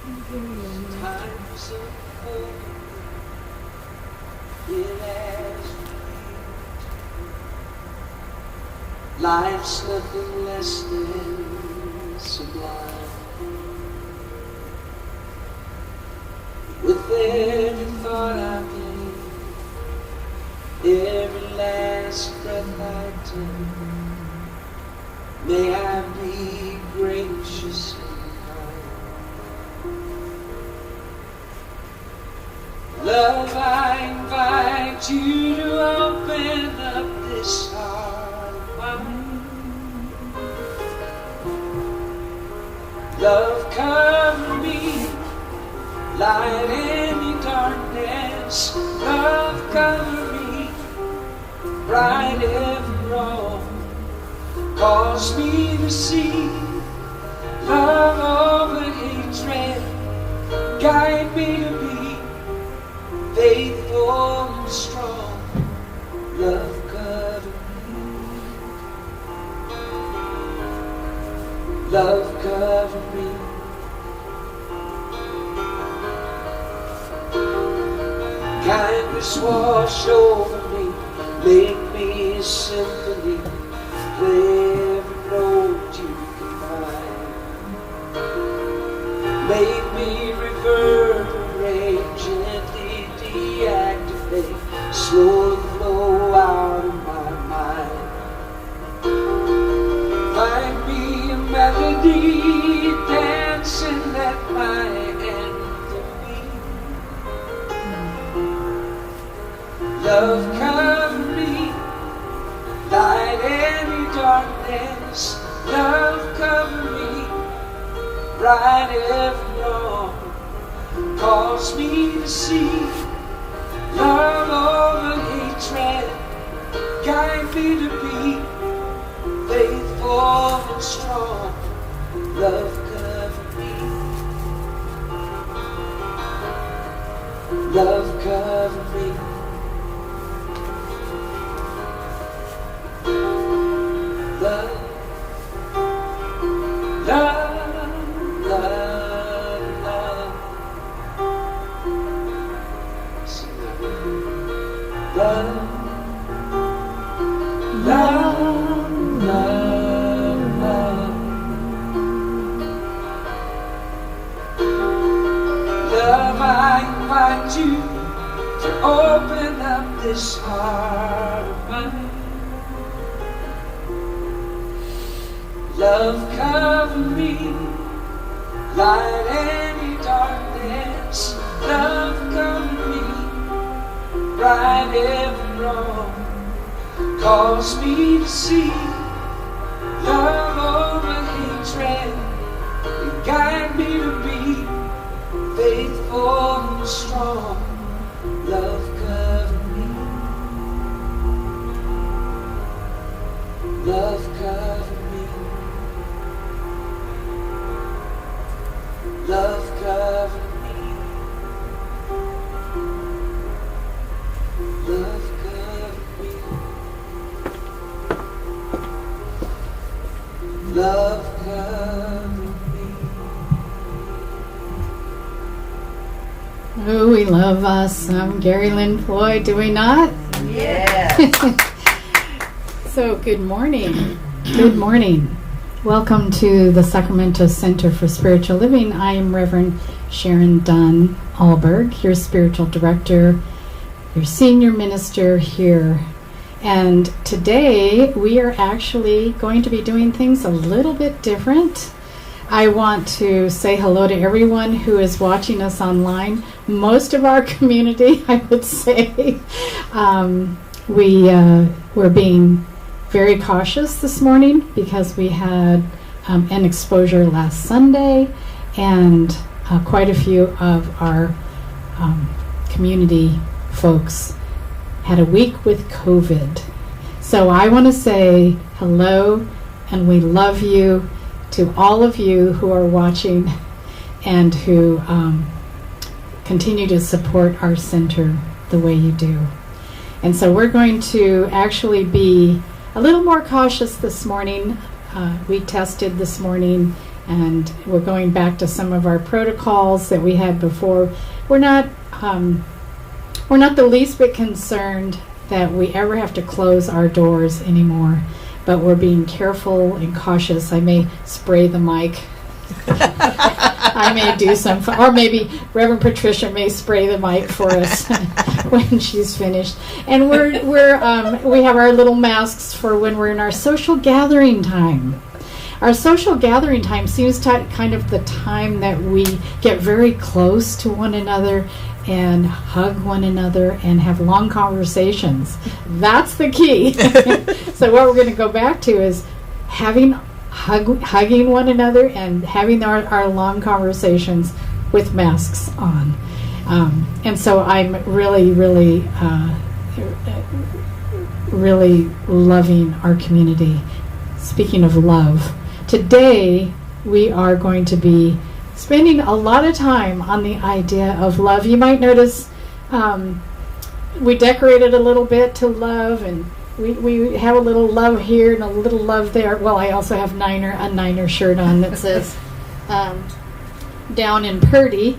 Times of hope, it has been. Life's nothing less than sublime. With every thought I take, every last breath I take, may I be gracious and kind. Love, I invite you to open up this heart of mine. Love, cover me, light any darkness. Love, cover me, right every wrong. Cause me to see love over hatred. Guide me to be faithful and strong. Love, cover me. Love, cover me. Kindness wash over me. Make me a symphony. Play every note you can find. Make me reverberate, gently deactivate, slow the flow out of my mind. Find me a melody, dancing at my anthem beat. Love, cover me, light any darkness. Love, cover me, right every wrong. Cause me to see love over hatred. Guide me to be faithful and strong. Love, cover me. Love, cover me. Love, love, love, love. Sing that with me. Love, love, love, love. Love, I invite you to open up this heart of mine. Love, cover me, light any darkness. Love, cover me, right every wrong. Cause me to see love over hatred. And guide me to be faithful and strong. Love, cover me. Love, cover me. Love, cover me. Love, cover me. Love, cover me. Oh, we love some Gary Lynn Floyd, do we not? Yes. So, good morning. Good morning. Welcome to the Sacramento Center for Spiritual Living. I am Reverend Sharon Dunn-Alberg, your spiritual director, your senior minister here. And today we are actually going to be doing things a little bit different. I want to say hello to everyone who is watching us online. Most of our community, I would say. We're being very cautious this morning because we had an exposure last Sunday, and quite a few of our community folks had a week with COVID. So I want to say hello and we love you to all of you who are watching and who continue to support our center the way you do. And so we're going to actually be a little more cautious this morning. We tested this morning and we're going back to some of our protocols that we had before. We're not the least bit concerned that we ever have to close our doors anymore, but we're being careful and cautious. I may spray the mic. I may do some, or maybe Reverend Patricia may spray the mic for us when she's finished. And we have our little masks for when we're in our social gathering time. Our social gathering time seems to kind of the time that we get very close to one another and hug one another and have long conversations. That's the key. So what we're going to go back to is hugging one another and having our long conversations with masks on. And so I'm really, really, really loving our community. Speaking of love, today we are going to be spending a lot of time on the idea of love. You might notice we decorated a little bit to love, and we have a little love here and a little love there. Well, I also have a Niner shirt on that says down in Purdy.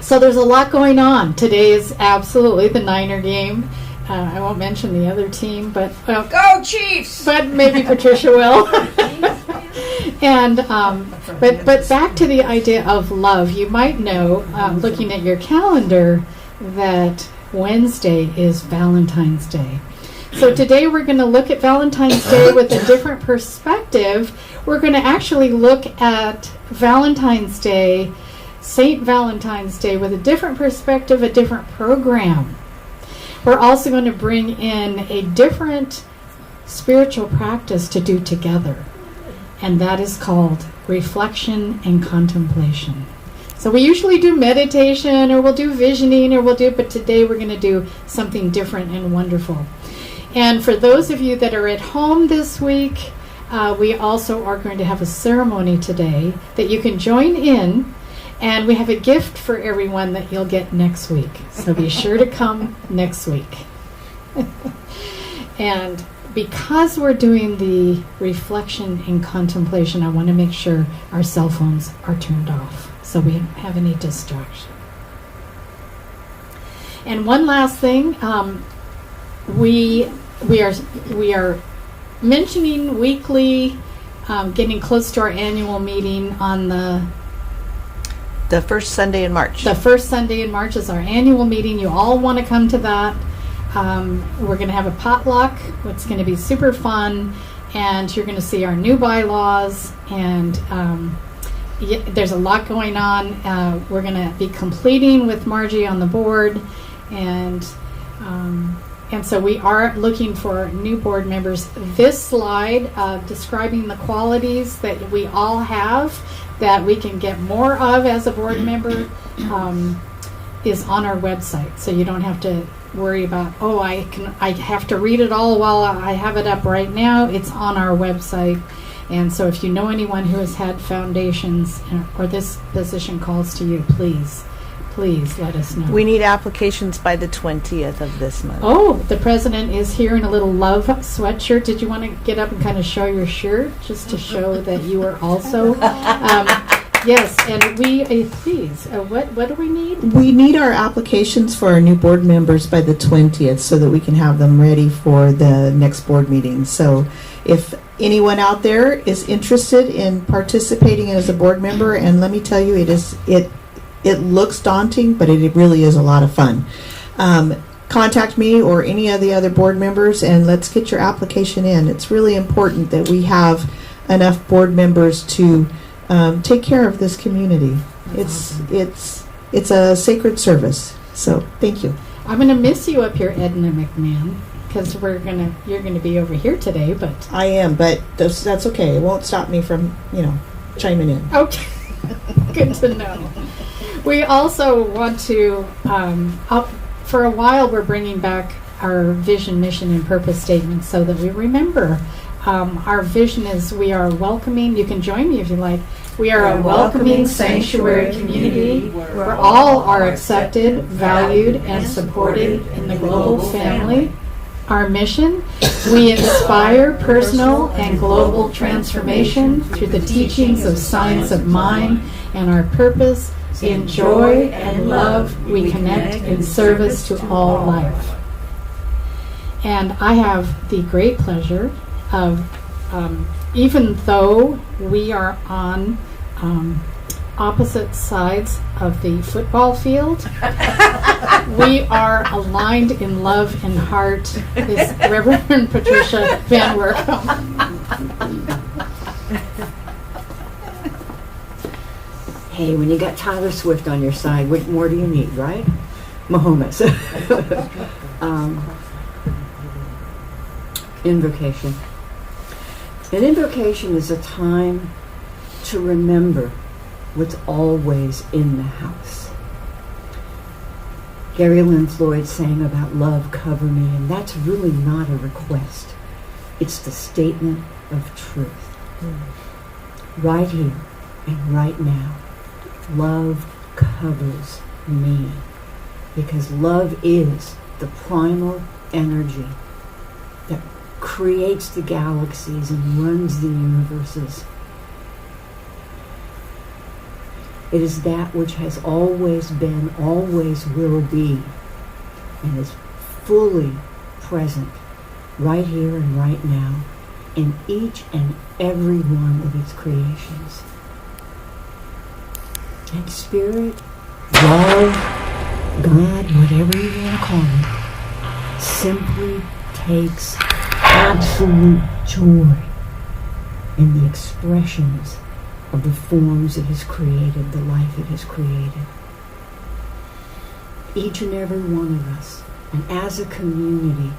So there's a lot going on. Today is absolutely the Niner game. I won't mention the other team, but Go Chiefs! But maybe Patricia will. And but back to the idea of love. You might know, looking at your calendar, that Wednesday is Valentine's Day. So today we're going to look at Valentine's Day with a different perspective. We're going to actually look at Valentine's Day, St. Valentine's Day, with a different perspective, a different program. We're also going to bring in a different spiritual practice to do together, and that is called reflection and contemplation. So we usually do meditation, or we'll do visioning, but today we're going to do something different and wonderful. And for those of you that are at home this week, we also are going to have a ceremony today that you can join in. And we have a gift for everyone that you'll get next week. So be sure to come next week. And because we're doing the reflection and contemplation, I want to make sure our cell phones are turned off so we don't have any distraction. And one last thing, we are mentioning weekly, getting close to our annual meeting on The first Sunday in March. The first Sunday in March is our annual meeting. You all want to come to that. We're going to have a potluck. It's going to be super fun. And you're going to see our new bylaws. And there's a lot going on. We're going to be completing with Margie on the board. And so we are looking for new board members. This slide describing the qualities that we all have that we can get more of as a board member is on our website. So you don't have to worry about, I have to read it all while I have it up right now. It's on our website. And so if you know anyone who has had foundations or this position calls to you, please let us know. We need applications by the 20th of this month. Oh, the president is here in a little love sweatshirt. Did you want to get up and kind of show your shirt just to show that you are also? Yes, and please, what do we need? We need our applications for our new board members by the 20th so that we can have them ready for the next board meeting. So if anyone out there is interested in participating as a board member, and let me tell you, it looks daunting, but it really is a lot of fun. Contact me or any of the other board members, and let's get your application in. It's really important that we have enough board members to take care of this community. It's a sacred service. So thank you. I'm going to miss you up here, Edna McMahon, because you're gonna be over here today. But I am, but that's okay. It won't stop me from chiming in. Okay, good to know. We also want to, for a while, we're bringing back our vision, mission, and purpose statements so that we remember. Our vision is we are welcoming. You can join me if you like. We are a welcoming sanctuary community where all are accepted, valued, and supported in the global family. Our mission We inspire personal and global transformation through the teachings of science of mind and our purpose. In joy and love, we connect in service to all life. And I have the great pleasure of, even though we are on opposite sides of the football field, we are aligned in love and heart, is Reverend Patricia VanWoerkom. Hey, when you got Tyler Swift on your side, what more do you need, right? Mahomes. Invocation. An invocation is a time to remember what's always in the house. Gary Lynn Floyd sang about love cover me, and that's really not a request. It's the statement of truth. Right here and right now, love covers me, because love is the primal energy that creates the galaxies and runs the universes. It is that which has always been, always will be, and is fully present right here and right now in each and every one of its creations. And Spirit, love, God, whatever you want to call it, simply takes absolute joy in the expressions of the forms it has created, the life it has created. Each and every one of us, and as a community,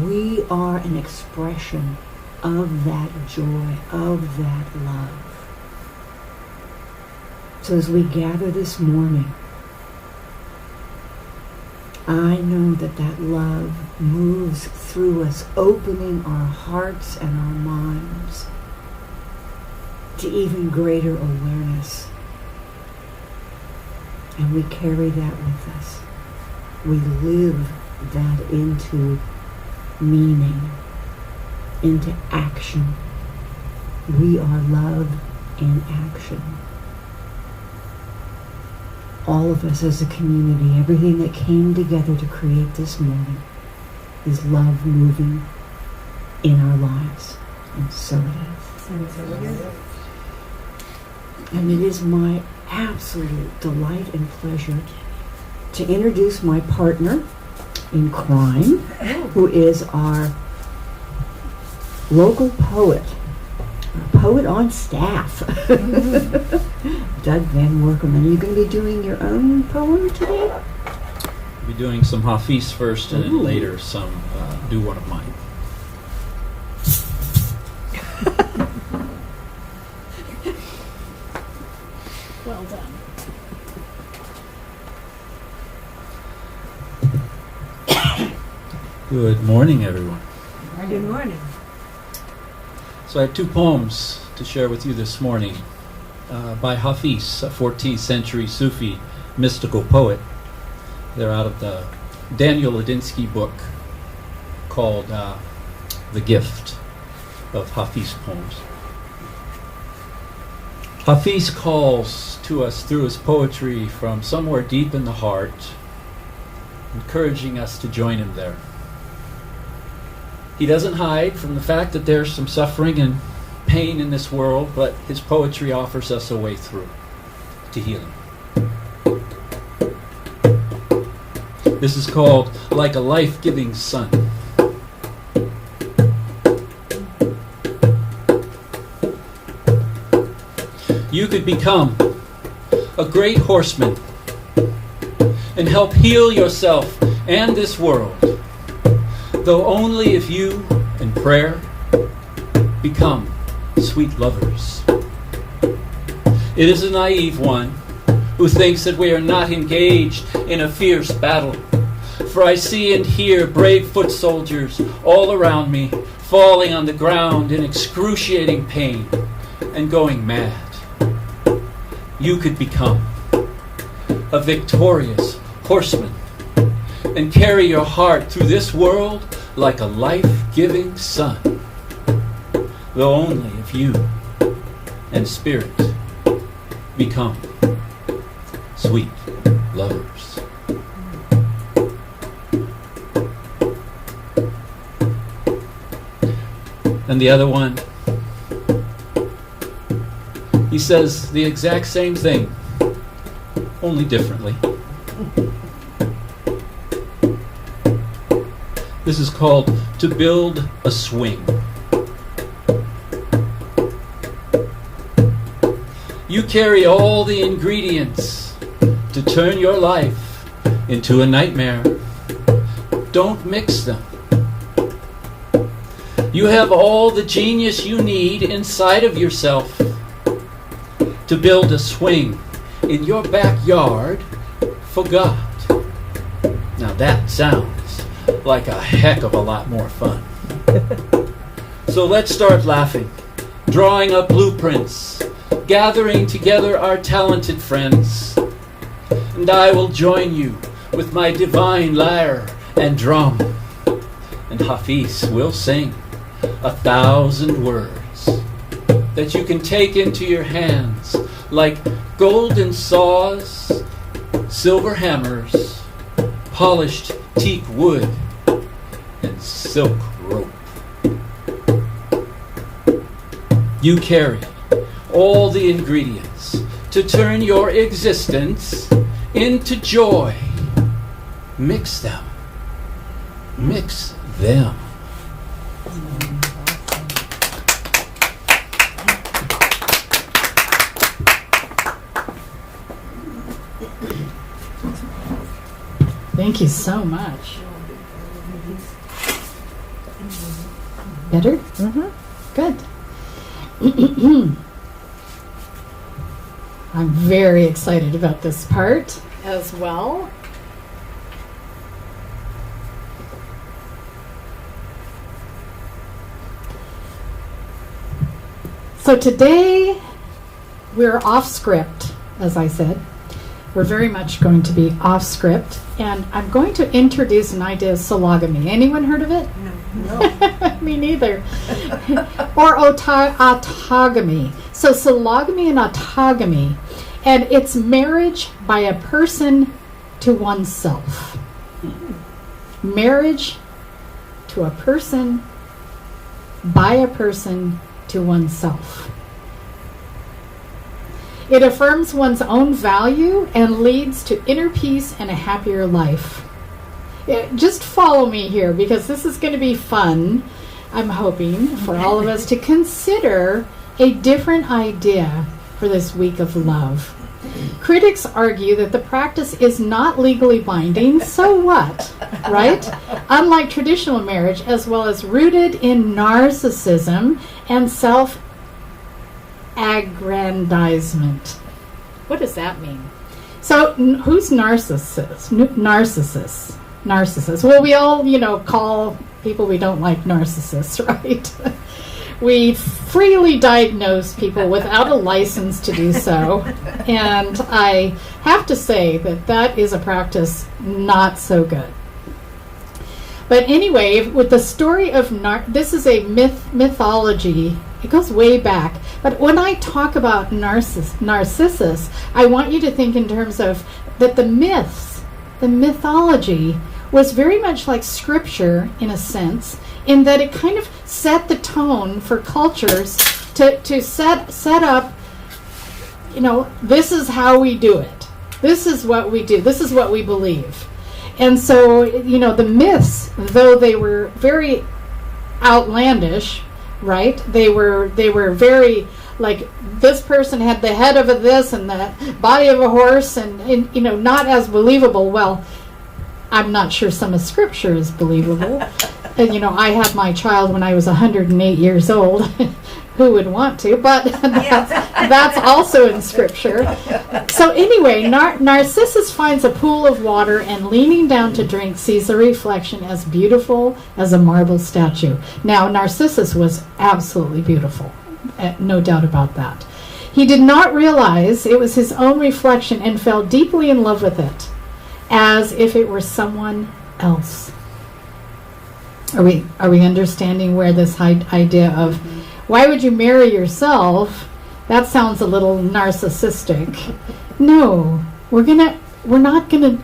we are an expression of that joy, of that love. So as we gather this morning, I know that that love moves through us, opening our hearts and our minds to even greater awareness. And we carry that with us. We live that into meaning, into action. We are love in action. All of us as a community, everything that came together to create this morning is love moving in our lives. And so it is. And it is my absolute delight and pleasure to introduce my partner in crime, who is our local poet, our poet on staff, Doug VanWoerkom. And are you going to be doing your own poem today? I'll be doing some Hafiz first, and then later some do one of mine. Well done. Good morning, everyone. Good morning. So I have two poems to share with you this morning by Hafiz, a 14th century Sufi mystical poet. They're out of the Daniel Ladinsky book called The Gift of Hafiz Poems. Hafiz calls to us through his poetry from somewhere deep in the heart, encouraging us to join him there. He doesn't hide from the fact that there's some suffering and pain in this world, but his poetry offers us a way through to healing. This is called Like a Life-Giving Sun. You could become a great horseman and help heal yourself and this world, though only if you, in prayer, become sweet lovers. It is a naive one who thinks that we are not engaged in a fierce battle, for I see and hear brave foot soldiers all around me falling on the ground in excruciating pain and going mad. You could become a victorious horseman and carry your heart through this world like a life giving sun, though only if you and spirit become sweet lovers. And the other one, he says the exact same thing, only differently. This is called to build a swing. You carry all the ingredients to turn your life into a nightmare. Don't mix them. You have all the genius you need inside of yourself to build a swing in your backyard for God. Now that sounds like a heck of a lot more fun. So let's start laughing, drawing up blueprints, gathering together our talented friends. And I will join you with my divine lyre and drum. And Hafiz will sing 1,000 words that you can take into your hands like golden saws, silver hammers, polished teak wood, and silk rope. You carry all the ingredients to turn your existence into joy. Mix them. Mix them. Thank you so much. Better? Mm-hmm. Good. I'm very excited about this part as well. So today we're off script, as I said. We're very much going to be off script, and I'm going to introduce an idea of sologamy. Anyone heard of it? No. Me neither. Or autogamy. So sologamy and autogamy, and it's marriage by a person to oneself. Marriage to a person, by a person to oneself. It affirms one's own value and leads to inner peace and a happier life. Just follow me here, because this is going to be fun. I'm hoping for all of us to consider a different idea for this week of love. Critics argue that the practice is not legally binding, so what, right? Unlike traditional marriage, as well as rooted in narcissism and self-aggrandizement. What does that mean? So, who's narcissist? Narcissists. Well, we all, call people we don't like narcissists, right? We freely diagnose people without a license to do so. And I have to say that that is a practice not so good. But anyway, with the story of this is a mythology. It goes way back. But when I talk about Narcissus, I want you to think in terms of that the mythology was very much like scripture in a sense, in that it kind of set the tone for cultures to set up, this is how we do it. This is what we do. This is what we believe. And so, the myths, though they were very outlandish, right? They were very, like, this person had the head of a this and the body of a horse and not as believable. Well, I'm not sure some of scripture is believable. And, I had my child when I was 108 years old. Who would want to? But that's also in scripture. So anyway, Narcissus finds a pool of water and leaning down to drink sees the reflection as beautiful as a marble statue. Now, Narcissus was absolutely beautiful. No doubt about that. He did not realize it was his own reflection and fell deeply in love with it, as if it were someone else. Are we understanding where this idea of why would you marry yourself? That sounds a little narcissistic. No, we're not gonna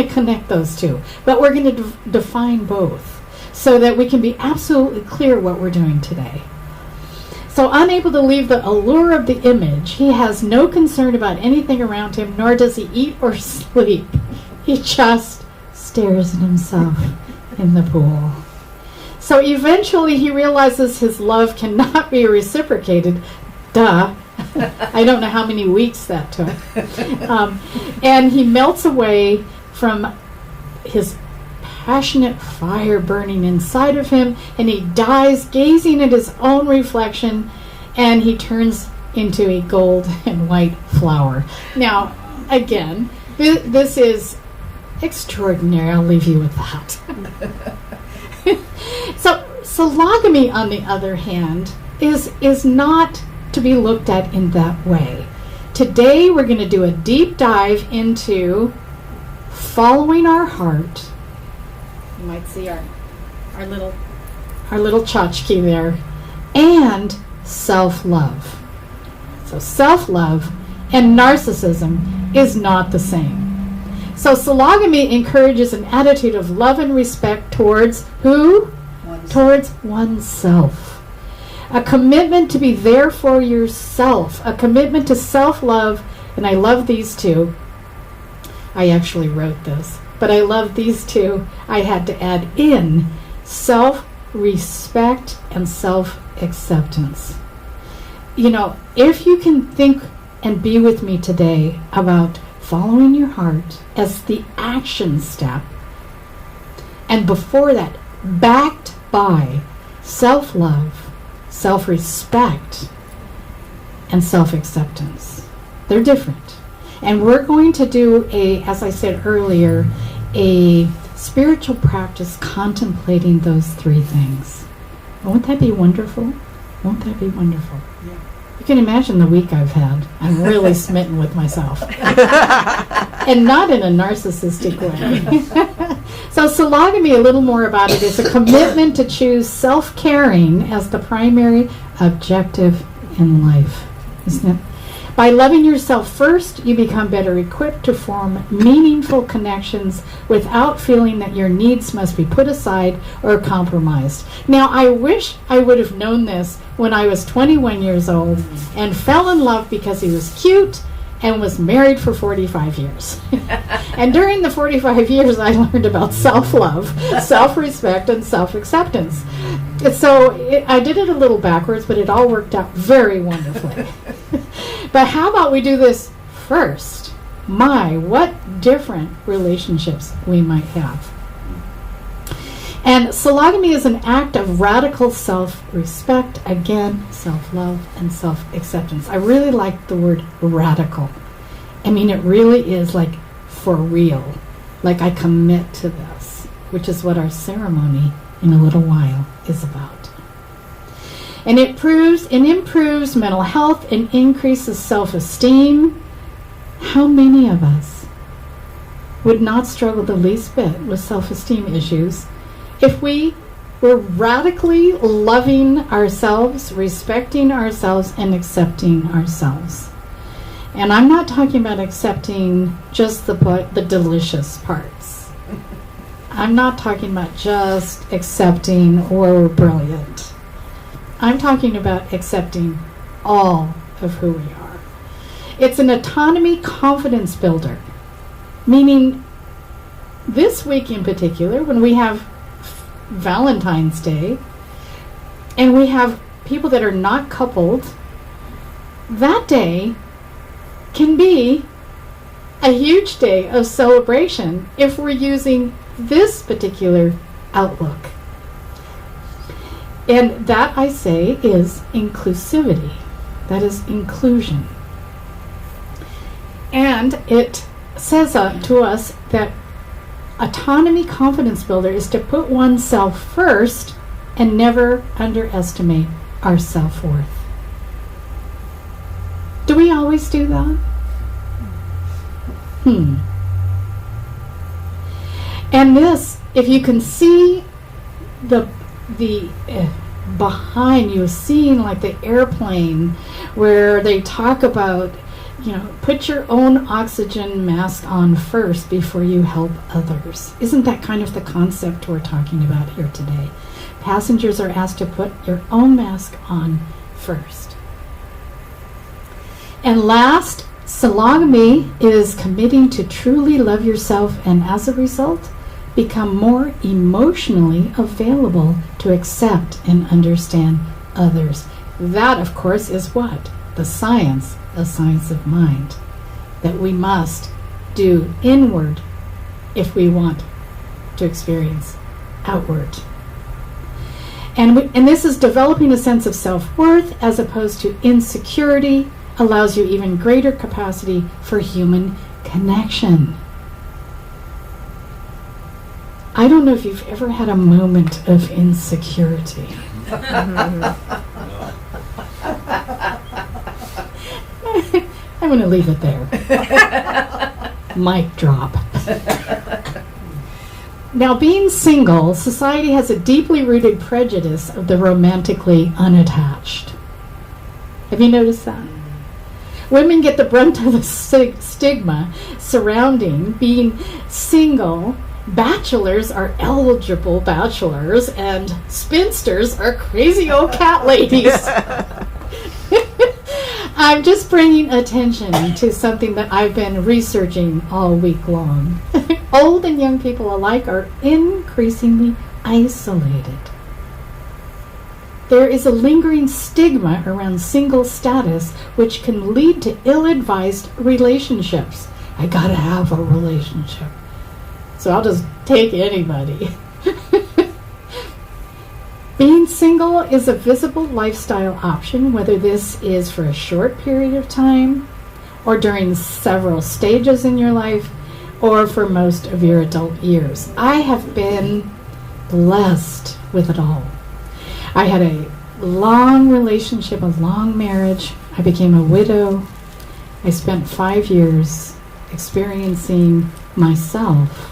connect those two, but we're gonna define both so that we can be absolutely clear what we're doing today. So unable to leave the allure of the image, he has no concern about anything around him, nor does he eat or sleep. He just stares at himself in the pool. So eventually he realizes his love cannot be reciprocated. Duh. I don't know how many weeks that took. And he melts away from his passionate fire burning inside of him, and he dies gazing at his own reflection, and he turns into a gold and white flower. Now, again, this is extraordinary. I'll leave you with that. So, sologamy, on the other hand, is not to be looked at in that way. Today, we're going to do a deep dive into following our heart. You might see our little tchotchke there, and self-love. So self-love and narcissism is not the same. So sologamy encourages an attitude of love and respect towards who? Towards oneself. A commitment to be there for yourself. A commitment to self-love. And I love these two. I actually wrote this. But I love these two. I had to add in self-respect and self-acceptance. You know, if you can think and be with me today about following your heart as the action step, and before that, backed by self-love, self-respect, and self-acceptance. They're different. And we're going to do as I said earlier, a spiritual practice contemplating those three things. Won't that be wonderful? Won't that be wonderful? Yeah. You can imagine the week I've had. I'm really smitten with myself. And not in a narcissistic way. So sologamy, a little more about it, is a commitment to choose self-caring as the primary objective in life. Isn't it? By loving yourself first, you become better equipped to form meaningful connections without feeling that your needs must be put aside or compromised. Now, I wish I would have known this when I was 21 years old and fell in love because he was cute and was married for 45 years. And during the 45 years, I learned about self-love, self-respect, and self-acceptance. So I did it a little backwards, but it all worked out very wonderfully. But how about we do this first? What different relationships we might have. And sologamy is an act of radical self-respect, again, self-love, and self-acceptance. I really like the word radical. I mean, it really is like for real. Like I commit to this, which is what our ceremony in a little while is about. And it improves mental health and increases self-esteem. How many of us would not struggle the least bit with self-esteem issues if we were radically loving ourselves, respecting ourselves, and accepting ourselves? And I'm not talking about accepting just the delicious parts. I'm not talking about just accepting we're brilliant. I'm talking about accepting all of who we are. It's an autonomy confidence builder, meaning this week in particular, when we have Valentine's Day, and we have people that are not coupled, that day can be a huge day of celebration if we're using this particular outlook. And that, I say, is inclusivity. That is inclusion. And it says to us that autonomy confidence builder is to put oneself first and never underestimate our self-worth. Do we always do that? And this, if you can see the behind you, seeing like the airplane where they talk about, put your own oxygen mask on first before you help others. Isn't that kind of the concept we're talking about here today? Passengers are asked to put your own mask on first. And last, sologamy is committing to truly love yourself and as a result, become more emotionally available to accept and understand others. That, of course, is what? The science of mind. That we must do inward if we want to experience outward. And this is developing a sense of self-worth as opposed to insecurity, allows you even greater capacity for human connection. I don't know if you've ever had a moment of insecurity. I'm going to leave it there. Mic drop. Now, being single, society has a deeply rooted prejudice of the romantically unattached. Have you noticed that? Women get the brunt of the stigma surrounding being single. Bachelors are eligible bachelors, and spinsters are crazy old cat ladies. I'm just bringing attention to something that I've been researching all week long. Old and young people alike are increasingly isolated. There is a lingering stigma around single status, which can lead to ill-advised relationships. I gotta have a relationship, so I'll just take anybody. Being single is a visible lifestyle option, whether this is for a short period of time, or during several stages in your life, or for most of your adult years. I have been blessed with it all. I had a long relationship, a long marriage. I became a widow. I spent 5 years experiencing myself.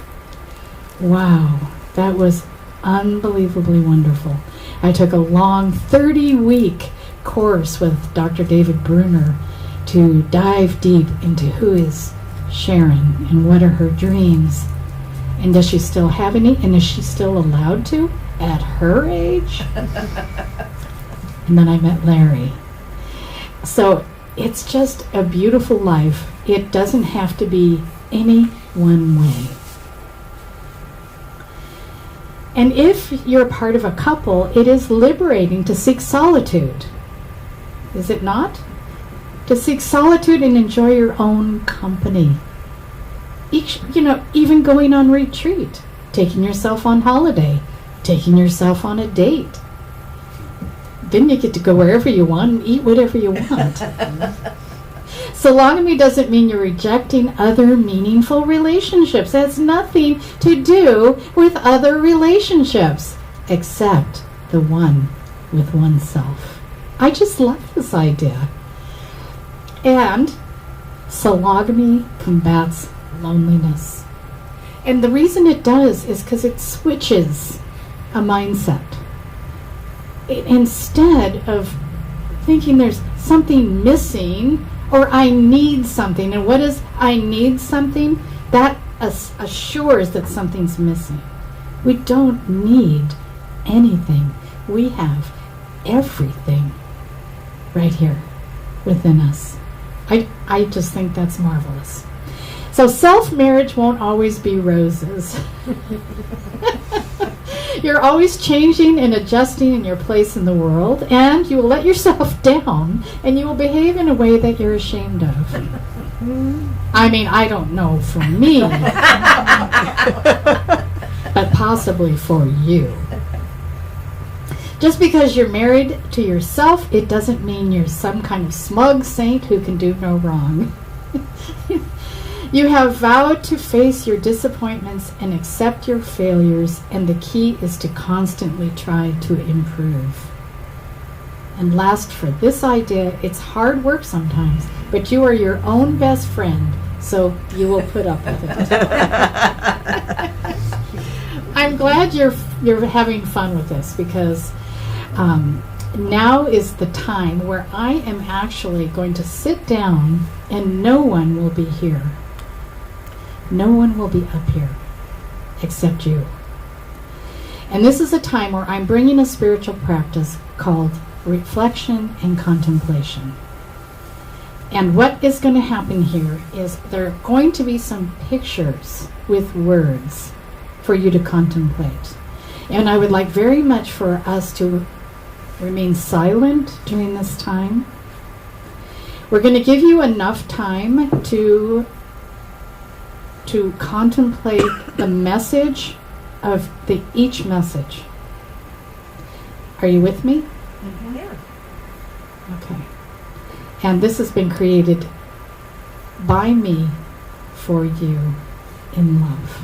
Wow, that was unbelievably wonderful. I took a long 30-week course with Dr. David Bruner to dive deep into who is Sharon and what are her dreams, and does she still have any, and is she still allowed to at her age? And then I met Larry. So it's just a beautiful life. It doesn't have to be any one way. And if you're part of a couple, it is liberating to seek solitude. Is it not? To seek solitude and enjoy your own company. Even going on retreat, taking yourself on holiday, taking yourself on a date. Then you get to go wherever you want and eat whatever you want. Sologamy doesn't mean you're rejecting other meaningful relationships. It has nothing to do with other relationships, except the one with oneself. I just love this idea. And sologamy combats loneliness. And the reason it does is because it switches a mindset. Instead of thinking there's something missing or I need something, and what is I need something? That assures that something's missing. We don't need anything. We have everything right here within us. I just think that's marvelous. So self-marriage won't always be roses. You're always changing and adjusting in your place in the world, and you will let yourself down, and you will behave in a way that you're ashamed of. I mean, I don't know for me, but possibly for you. Just because you're married to yourself, it doesn't mean you're some kind of smug saint who can do no wrong. You have vowed to face your disappointments and accept your failures, and the key is to constantly try to improve. And last, for this idea, it's hard work sometimes, but you are your own best friend, so you will put up with it. I'm glad you're having fun with this, because now is the time where I am actually going to sit down and no one will be here. No one will be up here except you. And this is a time where I'm bringing a spiritual practice called reflection and contemplation. And what is going to happen here is there are going to be some pictures with words for you to contemplate. And I would like very much for us to remain silent during this time. We're going to give you enough time to contemplate the message of each message. Are you with me? Mm-hmm. Yeah. Okay. And this has been created by me for you in love.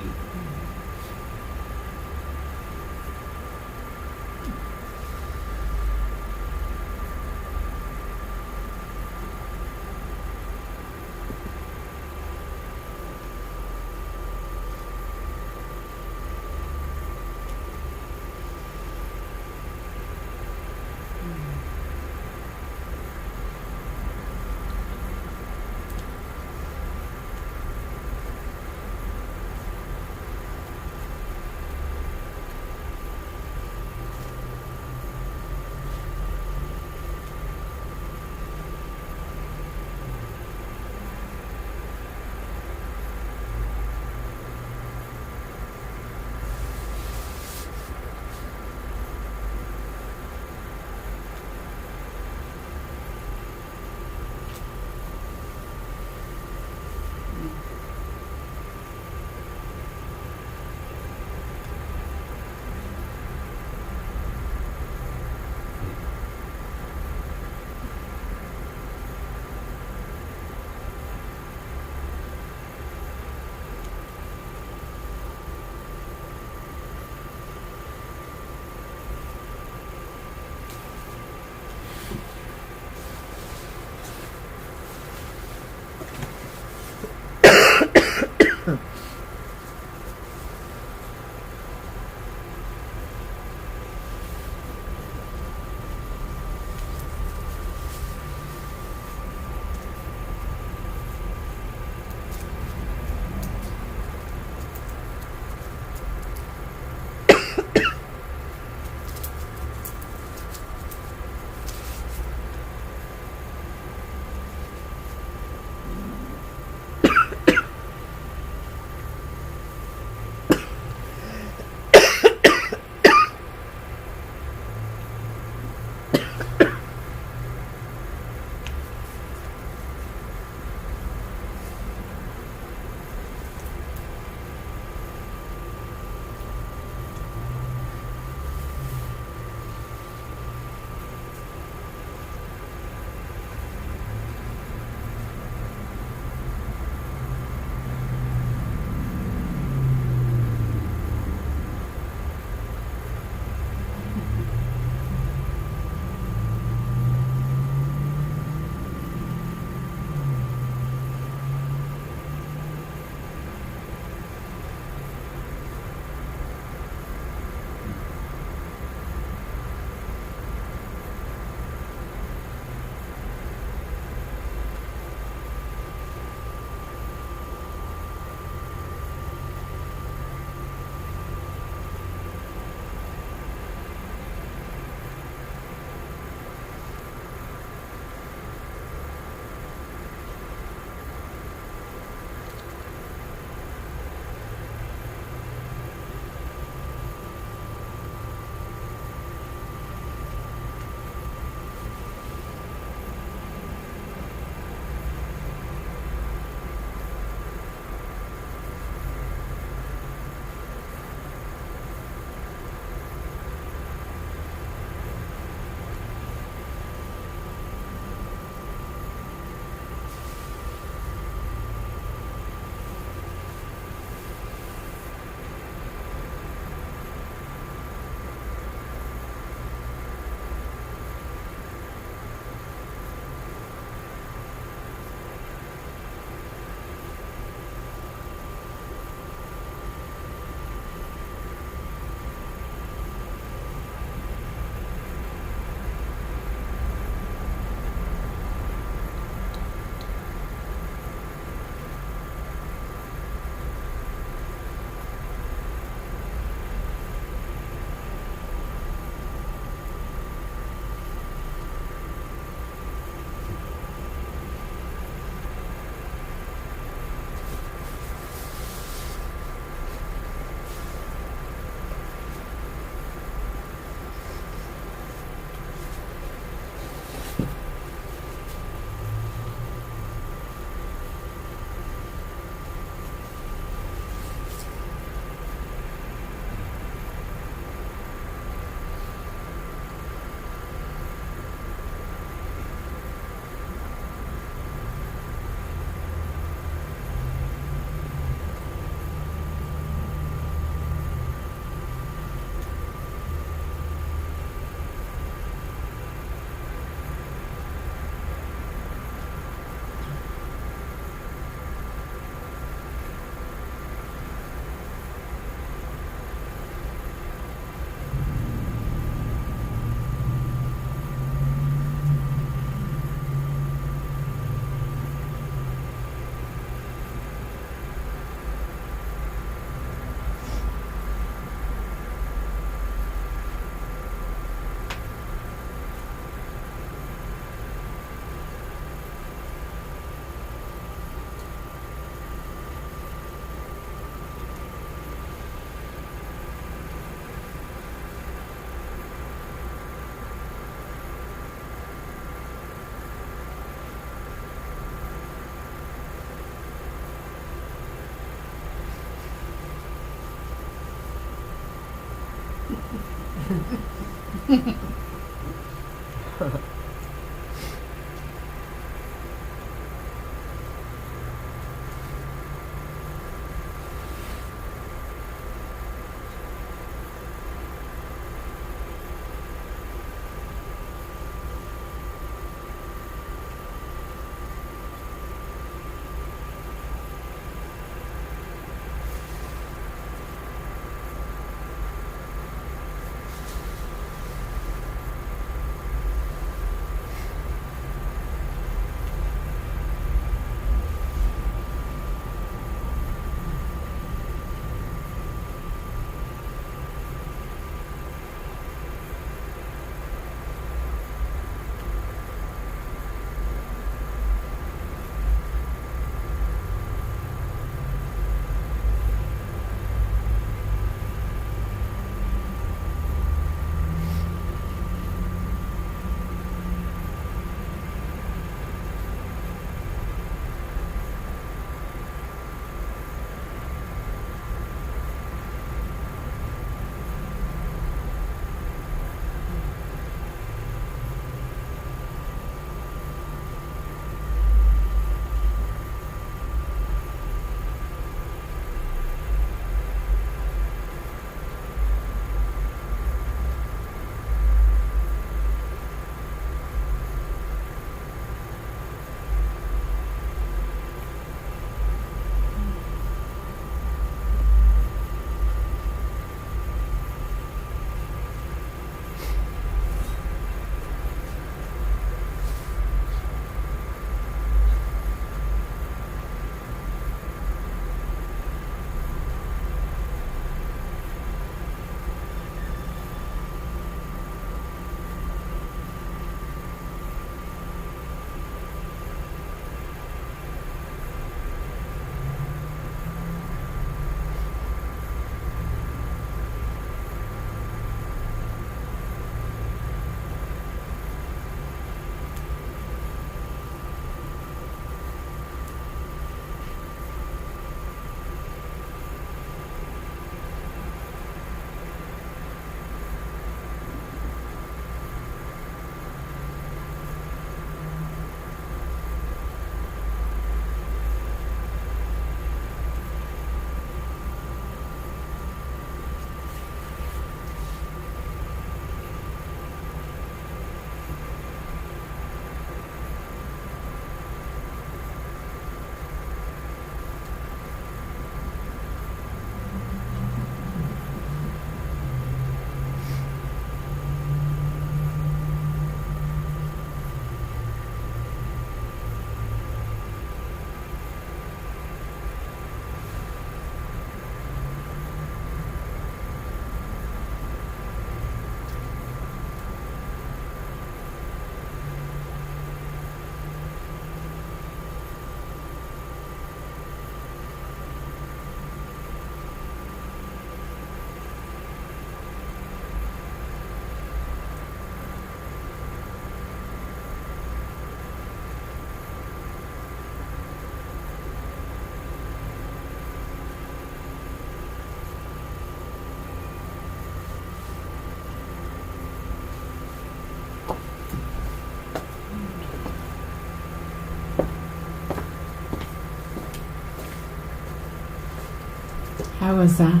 How was that?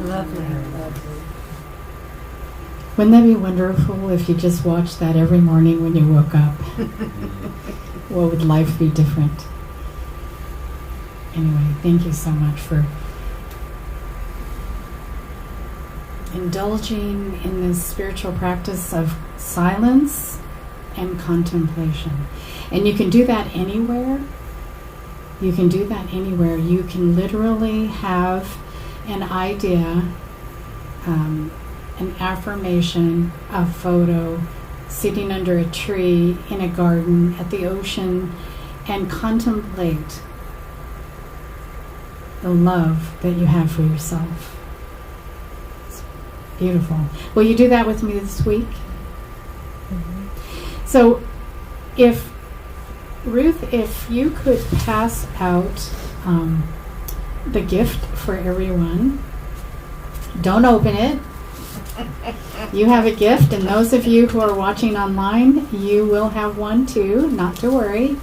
Lovely. Wouldn't that be wonderful if you just watched that every morning when you woke up? What would life be different? Anyway, thank you so much for indulging in this spiritual practice of silence and contemplation. And you can do that anywhere. You can do that anywhere. You can literally have an idea, an affirmation, a photo, sitting under a tree, in a garden, at the ocean, and contemplate the love that you have for yourself. It's beautiful. Will you do that with me this week? Mm-hmm. So, Ruth, if you could pass out the gift for everyone. Don't open it. You have a gift, and those of you who are watching online, you will have one too, not to worry.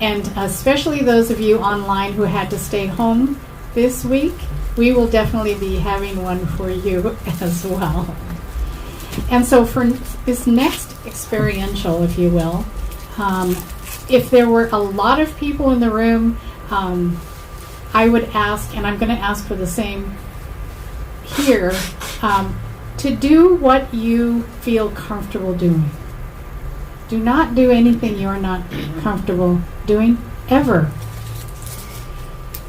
And especially those of you online who had to stay home this week, we will definitely be having one for you as well. And so for this next experiential, if you will, if there were a lot of people in the room, I would ask, and I'm going to ask for the same here, to do what you feel comfortable doing. Do not do anything you're not comfortable doing, ever.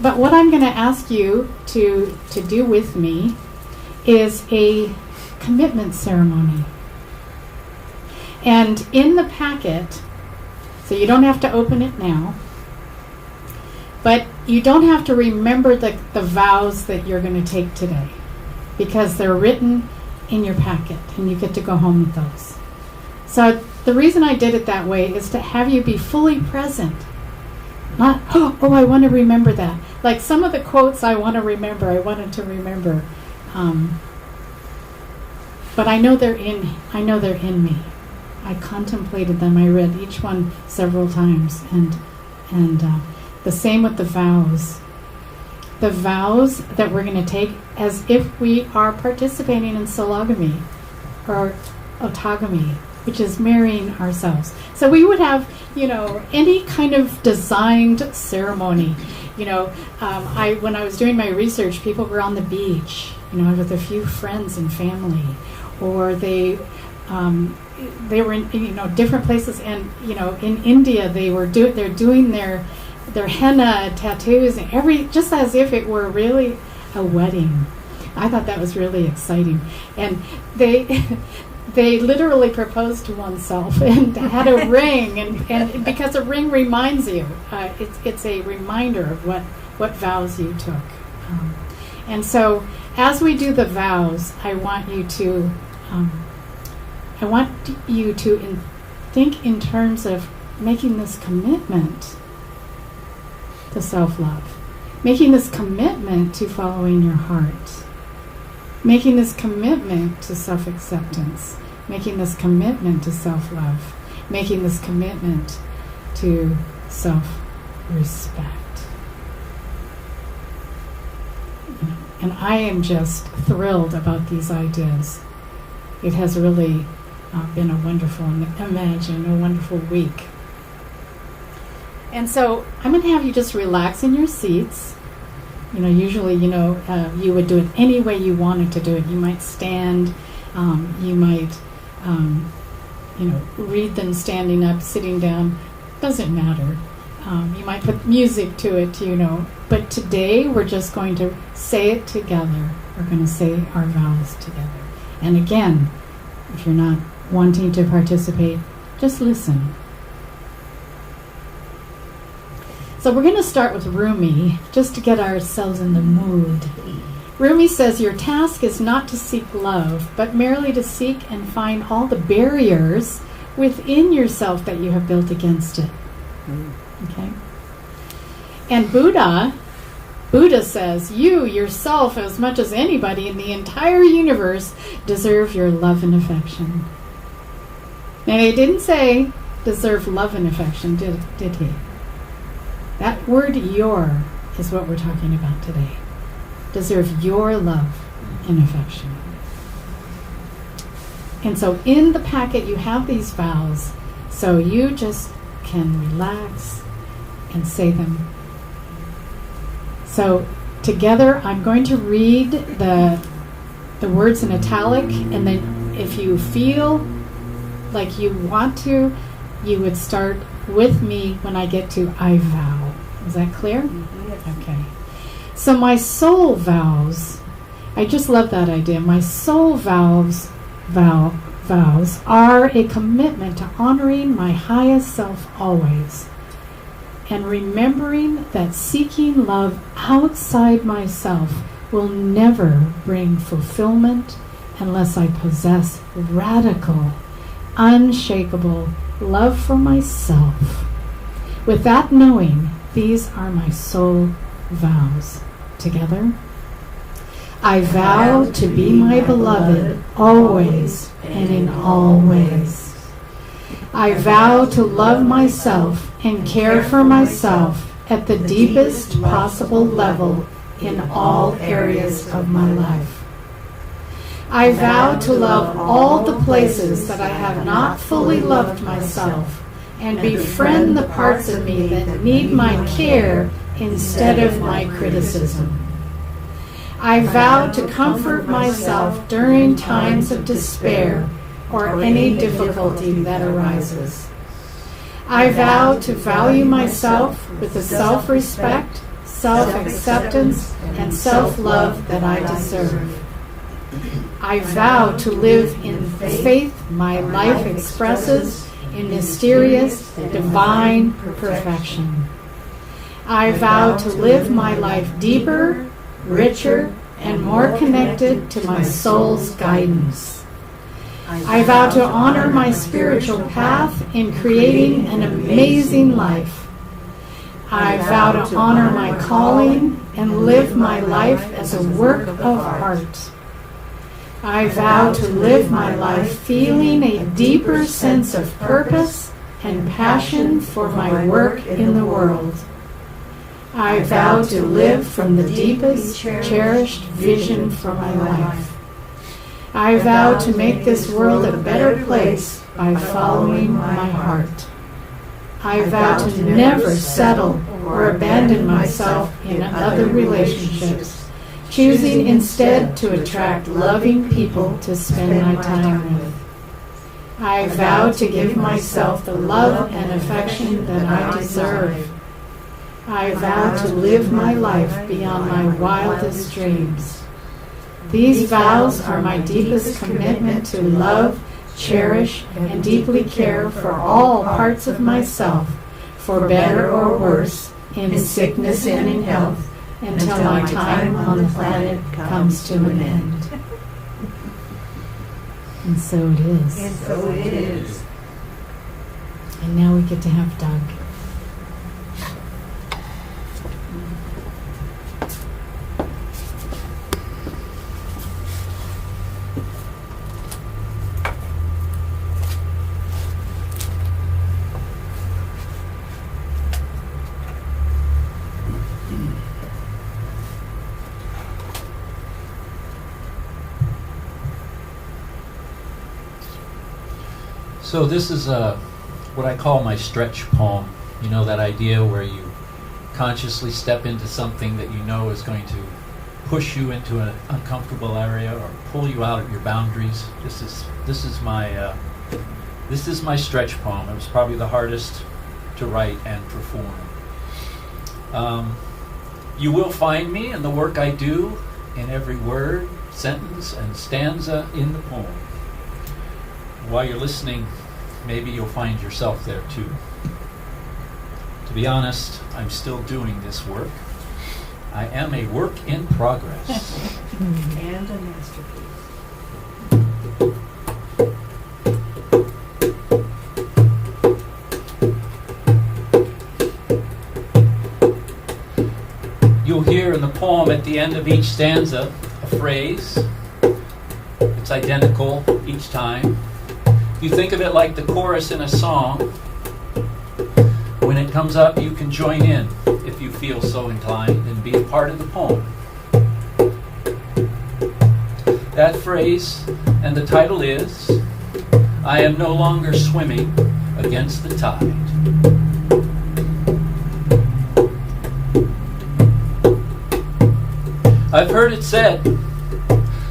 But what I'm going to ask you to do with me is a commitment ceremony. And in the packet, so you don't have to open it now, but you don't have to remember the vows that you're going to take today, because they're written in your packet and you get to go home with those. So the reason I did it that way is to have you be fully present. Not, oh, I want to remember that. Like some of the quotes I wanted to remember. But I know they're in me. I contemplated them. I read each one several times, and the same with the vows. The vows that we're going to take as if we are participating in sologamy or autogamy, which is marrying ourselves. So we would have, any kind of designed ceremony. When I was doing my research, people were on the beach, with a few friends and family, or they were in different places, and in India they're doing their henna tattoos and just as if it were really a wedding. I thought that was really exciting, and they literally proposed to oneself and had a ring, and because a ring reminds you, it's a reminder of what vows you took. And so as we do the vows, I want you to think in terms of making this commitment to self-love, making this commitment to following your heart, making this commitment to self-acceptance, making this commitment to self-love, making this commitment to self-respect. And I am just thrilled about these ideas. It has really been a wonderful week. And so I'm going to have you just relax in your seats. Usually, you would do it any way you wanted to do it. You might stand, you might, read them standing up, sitting down. Doesn't matter. You might put music to it, But today we're just going to say it together. We're going to say our vows together. And again, if you're not wanting to participate, just listen. So we're going to start with Rumi, just to get ourselves in the mood. Rumi says, your task is not to seek love, but merely to seek and find all the barriers within yourself that you have built against it. Okay? And Buddha says, you yourself, as much as anybody in the entire universe, deserve your love and affection. And he didn't say deserve love and affection, did he? That word your is what we're talking about today. Deserve your love and affection. And so in the packet you have these vows, so you just can relax and say them. So together I'm going to read the words in italic, and then if you feel like you want to, you would start with me when I get to I vow. Is that clear? Mm-hmm. Okay. So my soul vows, I just love that idea. My soul vows are a commitment to honoring my highest self always, and remembering that seeking love outside myself will never bring fulfillment unless I possess radical, unshakable love for myself. With that knowing, These are my soul vows. Together. I vow to be my beloved always and in all ways. I vow to love myself and care for myself at the deepest possible level in all areas of my life. I vow to love all the places that I have not fully loved myself and befriend the parts of me that need my care instead of my criticism. I vow to comfort myself during times of despair or any difficulty that arises. I vow to value myself with the self-respect, self-acceptance, and self-love that I deserve. I vow to live in faith my life expresses in mysterious, divine perfection. I vow to live my life deeper, richer, and more connected to my soul's guidance. I vow to honor my spiritual path in creating an amazing life. I vow to honor my calling and live my life as a work of art. I vow to live my life feeling a deeper sense of purpose and passion for my work in the world. I vow to live from the deepest, cherished vision for my life. I vow to make this world a better place by following my heart. I vow to never settle or abandon myself in other relationships, choosing instead to attract loving people to spend my time with. I vow to give myself the love and affection that I deserve. I vow to live my life beyond my wildest dreams. These vows are my deepest commitment to love, cherish, and deeply care for all parts of myself, for better or worse, in sickness and in health, until my time on the planet comes to an end. And so it is. And so it is. And now we get to have Doug. So this is what I call my stretch poem. You know, that idea where you consciously step into something that you know is going to push you into an uncomfortable area or pull you out of your boundaries. This is my stretch poem. It was probably the hardest to write and perform. You will find me in the work I do, in every word, sentence, and stanza in the poem. While you're listening, maybe you'll find yourself there too. To be honest, I'm still doing this work. I am a work in progress. And a masterpiece. You'll hear in the poem at the end of each stanza a phrase. It's identical each time. You think of it like the chorus in a song. When it comes up, you can join in if you feel so inclined and be a part of the poem. That phrase and the title is, I am no longer swimming against the tide. I've heard it said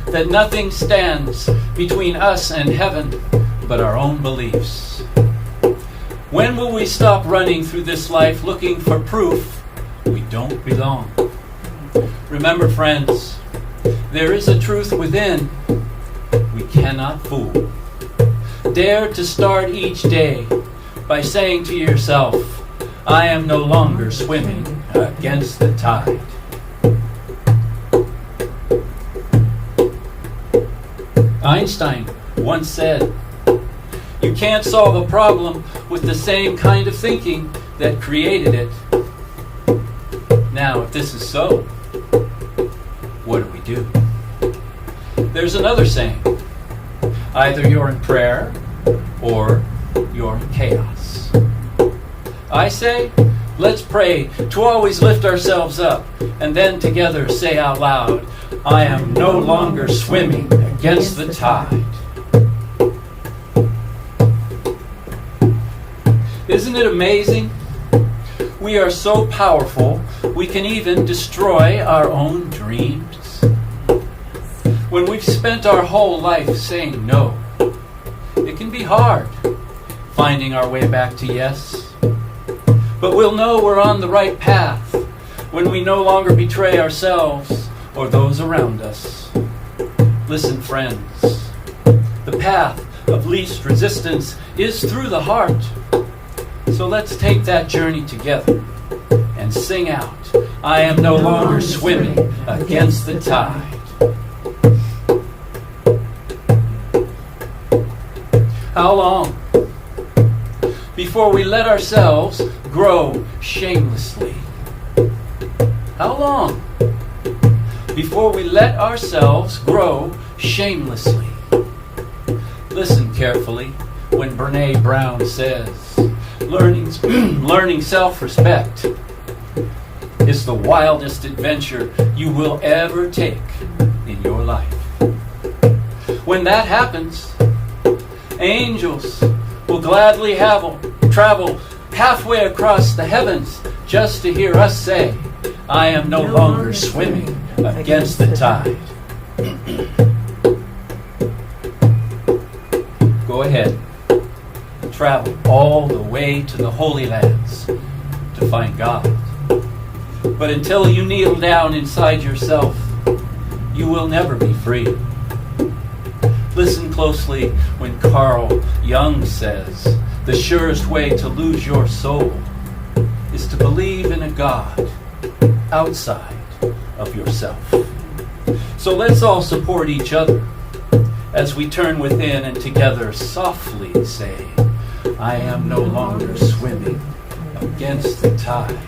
that nothing stands between us and heaven but our own beliefs. When will we stop running through this life looking for proof we don't belong? Remember, friends, there is a truth within we cannot fool. Dare to start each day by saying to yourself, I am no longer swimming against the tide. Einstein once said, you can't solve a problem with the same kind of thinking that created it. Now, if this is so, what do we do? There's another saying. Either you're in prayer or you're in chaos. I say, let's pray to always lift ourselves up and then together say out loud, I am no longer swimming against the tide. Isn't it amazing? We are so powerful, we can even destroy our own dreams. When we've spent our whole life saying no, it can be hard finding our way back to yes. But we'll know we're on the right path when we no longer betray ourselves or those around us. Listen, friends, the path of least resistance is through the heart. So let's take that journey together and sing out, I am no longer swimming against the tide. How long before we let ourselves grow shamelessly? How long before we let ourselves grow shamelessly? Listen carefully when Brene Brown says, learning self-respect is the wildest adventure you will ever take in your life. When that happens, angels will gladly travel halfway across the heavens just to hear us say, I am no longer swimming against the tide. Go ahead. Travel all the way to the Holy Lands to find God. But until you kneel down inside yourself, you will never be free. Listen closely when Carl Jung says, the surest way to lose your soul is to believe in a God outside of yourself. So let's all support each other as we turn within and together softly say, I am no longer swimming against the tide.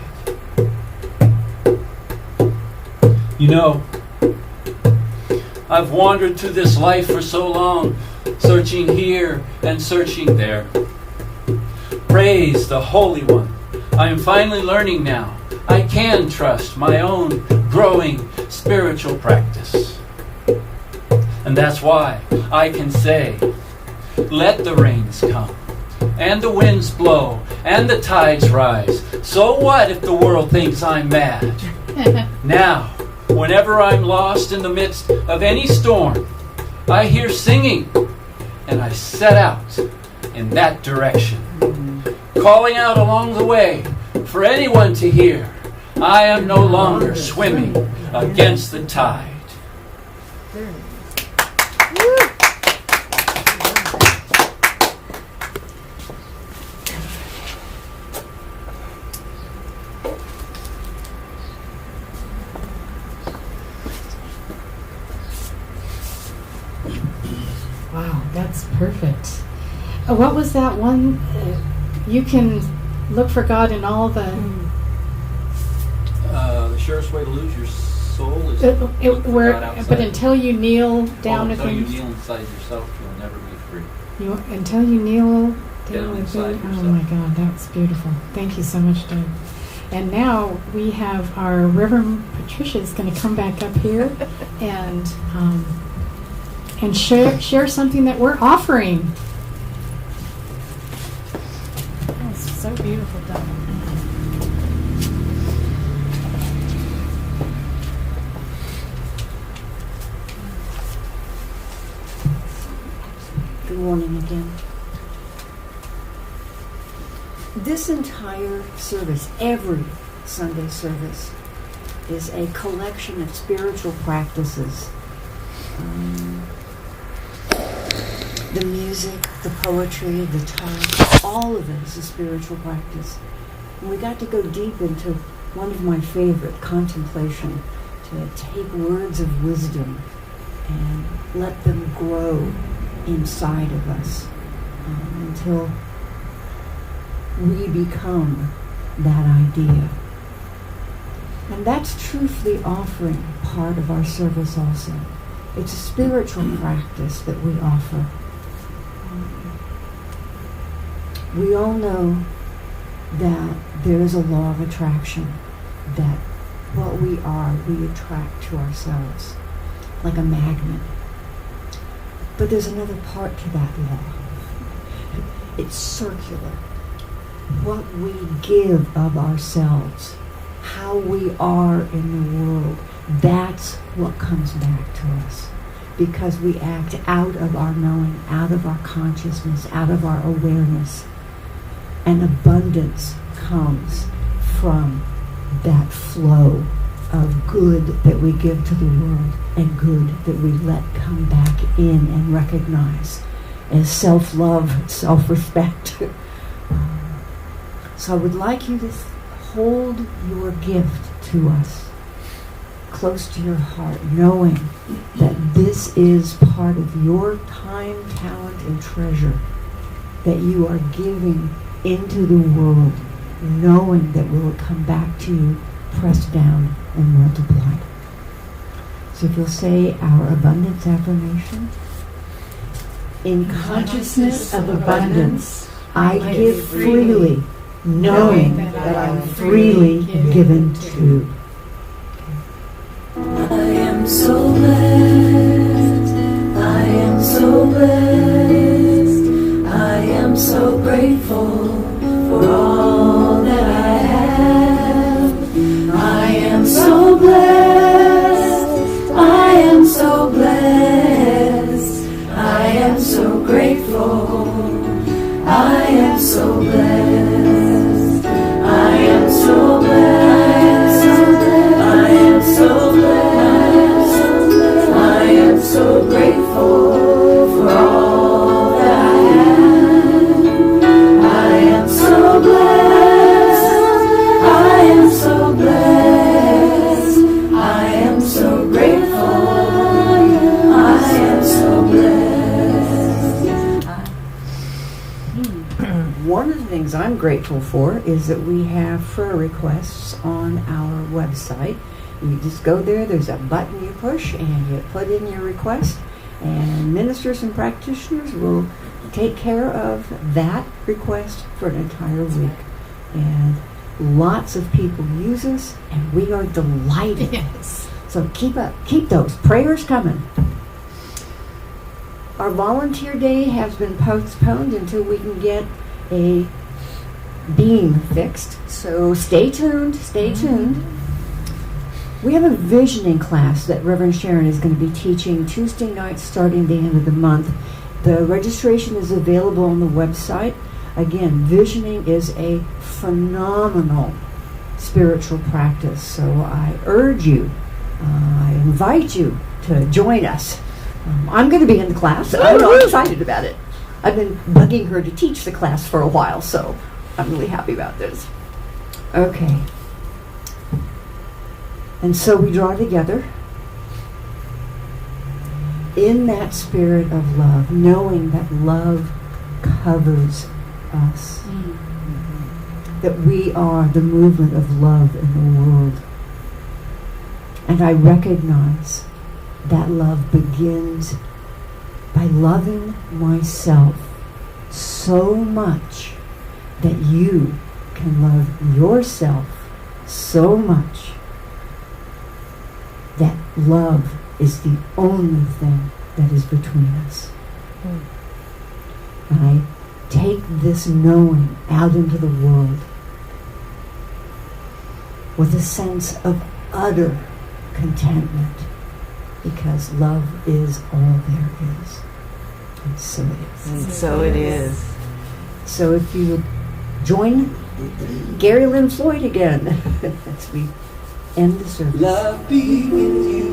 You know, I've wandered through this life for so long, searching here and searching there. Praise the Holy One. I am finally learning now I can trust my own growing spiritual practice. And that's why I can say, let the rains come, and the winds blow, and the tides rise. So what if the world thinks I'm mad? Now, whenever I'm lost in the midst of any storm, I hear singing, and I set out in that direction, calling out along the way for anyone to hear, I am no longer swimming against the tide. Wow, that's perfect. What was that one? You can look for God in all the... The surest way to lose your soul is to look for God outside. But until you kneel down until within... you kneel inside yourself, you'll never be free. Until you kneel Down down inside within... Oh yourself. my God, that's beautiful. Thank you so much, Doug. And now we have our Reverend Patricia is going to come back up here and share something that we're offering. That's so beautiful, Doug. Good morning again. This entire service, every Sunday service, is a collection of spiritual practices. The music, the poetry, the talk, all of it is a spiritual practice. And we got to go deep into one of my favorite, contemplation, to take words of wisdom and let them grow inside of us until we become that idea. And that's truthfully offering part of our service also. It's a spiritual practice that we offer. We all know that there is a law of attraction, that what we are, we attract to ourselves, like a magnet. But there's another part to that law. It's circular. What we give of ourselves, how we are in the world, that's what comes back to us. Because we act out of our knowing, out of our consciousness, out of our awareness. And abundance comes from that flow of good that we give to the world and good that we let come back in and recognize as self-love, self-respect. So I would like you to hold your gift to us close to your heart, knowing that this is part of your time, talent, and treasure that you are giving into the world, knowing that will come back to you, pressed down and multiplied. So if you'll say our abundance affirmation. In consciousness of abundance, I give freely, knowing that I'm freely given to. I am so blessed. I am so blessed. I am so grateful for all that I have. I am so blessed. I am so blessed. I am so grateful. I am so blessed. I am so blessed. I am so blessed. I am so grateful for all that I have. I am so blessed. I am so blessed. I am so grateful. I am so blessed. One of the things I'm grateful for is that we have prayer requests on our website. You just go there, there's a button you push, and you put in your request, and ministers and practitioners will take care of that request for an entire week. And lots of people use us, and we are delighted. Yes. So keep those prayers coming. Our volunteer day has been postponed until we can get a beam fixed. So stay tuned, stay tuned. We have a visioning class that Reverend Sharon is going to be teaching Tuesday nights starting the end of the month. The registration is available on the website. Again, visioning is a phenomenal spiritual practice. So I urge you, I invite you to join us. I'm going to be in the class. I'm excited about it. I've been bugging her to teach the class for a while, so I'm really happy about this. Okay. And so we draw together in that spirit of love, knowing that love covers us. That we are the movement of love in the world. And I recognize that love begins by loving myself so much that you can love yourself so much that love is the only thing that is between us. And I take this knowing out into the world with a sense of utter contentment, because love is all there is. And so it is. And so it is. So if you would join Gary Lynn Floyd again as we end the service. Love be with you.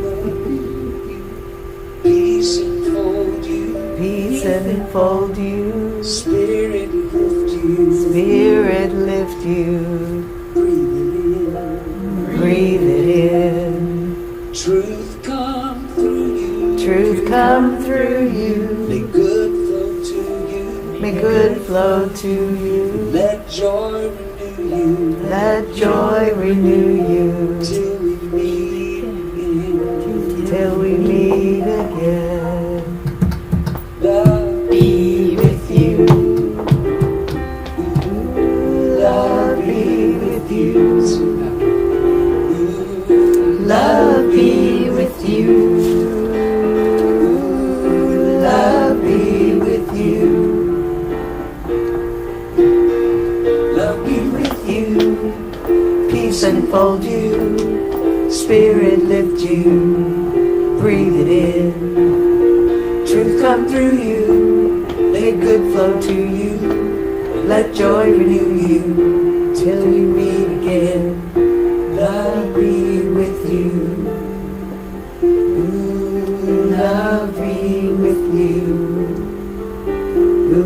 Love be with you. Peace enfold you. Peace enfold you. Spirit lift you. Spirit lift you. Breathe it in. Breathe it in. Truth come through you. Truth come through you. May good flow to you. May good flow to you. Let joy renew you. Let joy renew you till we meet again. Love be with you. Love be with you. Love be with you. Love be with you. Love be with you. Peace enfold you. Spirit lift you. Breathe it in. Truth come through you. Let good flow to you. Let joy renew you till we meet again. Love be with you. Ooh, love be with you. Ooh,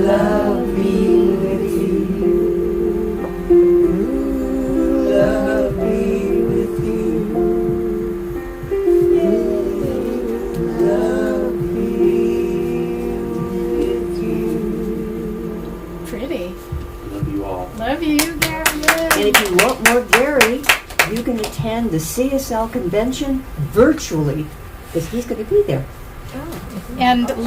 love be with you. Ooh, love be with you. Ooh, love be with you. Pretty. Love you all. Love you, Gary. And if you want more Gary, you can attend the CSL convention virtually, because he's going to be there. And